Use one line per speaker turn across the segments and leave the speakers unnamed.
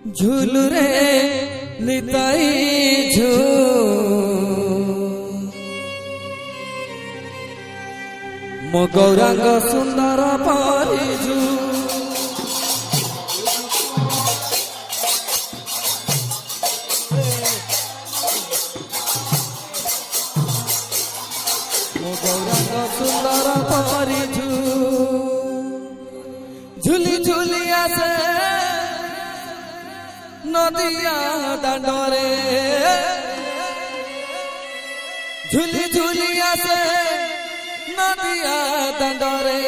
झूल रे निताई मो गौरांग सुंदर परिझू मो गौरांग सुंदर परिझू झूली झूली आसे नदिया दांडरे झूली झूली आसे नदिया दांडरे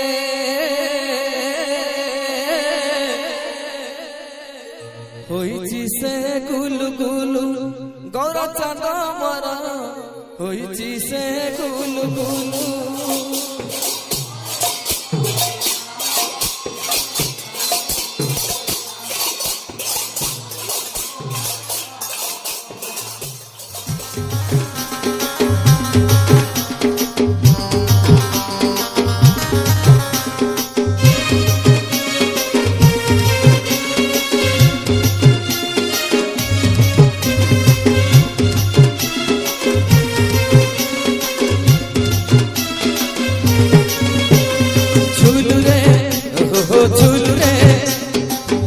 होइची से गुलु गुलु गौर चांद मरा होइची से गुलु गुलु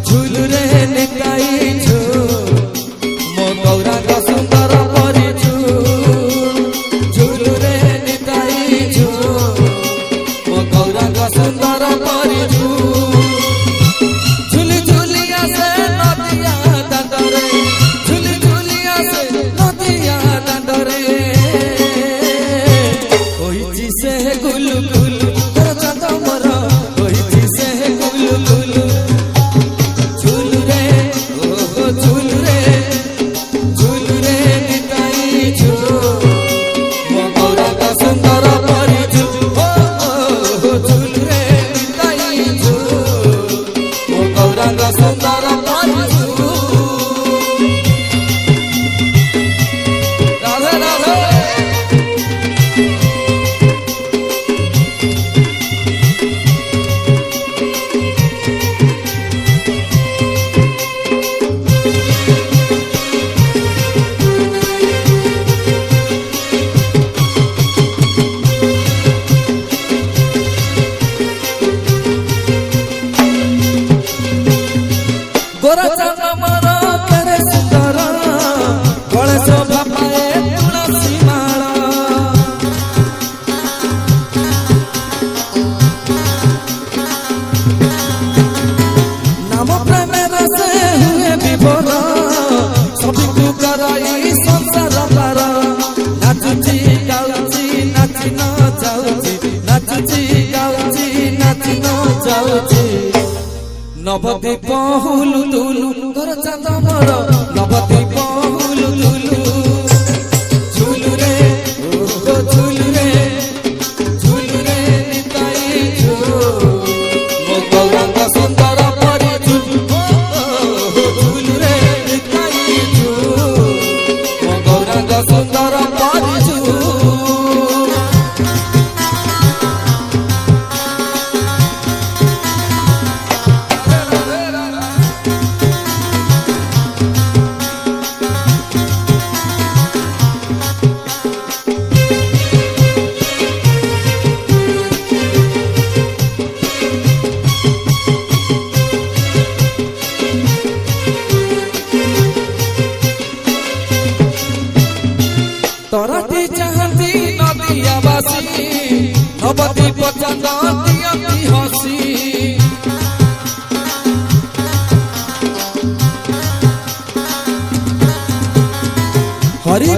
झूल रे निताई झू मो गौरांग सुंदर परिझू झूल रे निताई झू मो गौरांग सुंदर परिझू झूली झूली आसे नदिया दांडरे झूली झूली आसे नदिया दांडरे होइची से गुलु गुलु तोर चांद मरा होइची से गुलु गुलु झूल रे निताई झू मो गौरांग सुंदर परिझू झूल रे निताई झू मो गौरांग सुंदर परिझू राधे राधे गोरा चांद मरा करे सुंदर गले शोभा पाए तुलसी माला नाम प्रेम रसे हुए विभोर सभी को कराई संसार पार नाचुची गाउची नाची न जाउची नाचुची गाउची नाची न जाउची नवदीप हुलु तुलु घर चांद मर नवदीप हुलु तुलु झूल रे निताई झू मो गौरांग सुंदर परिझू झूल रे निताई झू मो गौरांग सुंदर परिझू तरती चाहती नदिया बासी नवदीप चांद दियती हसी हरि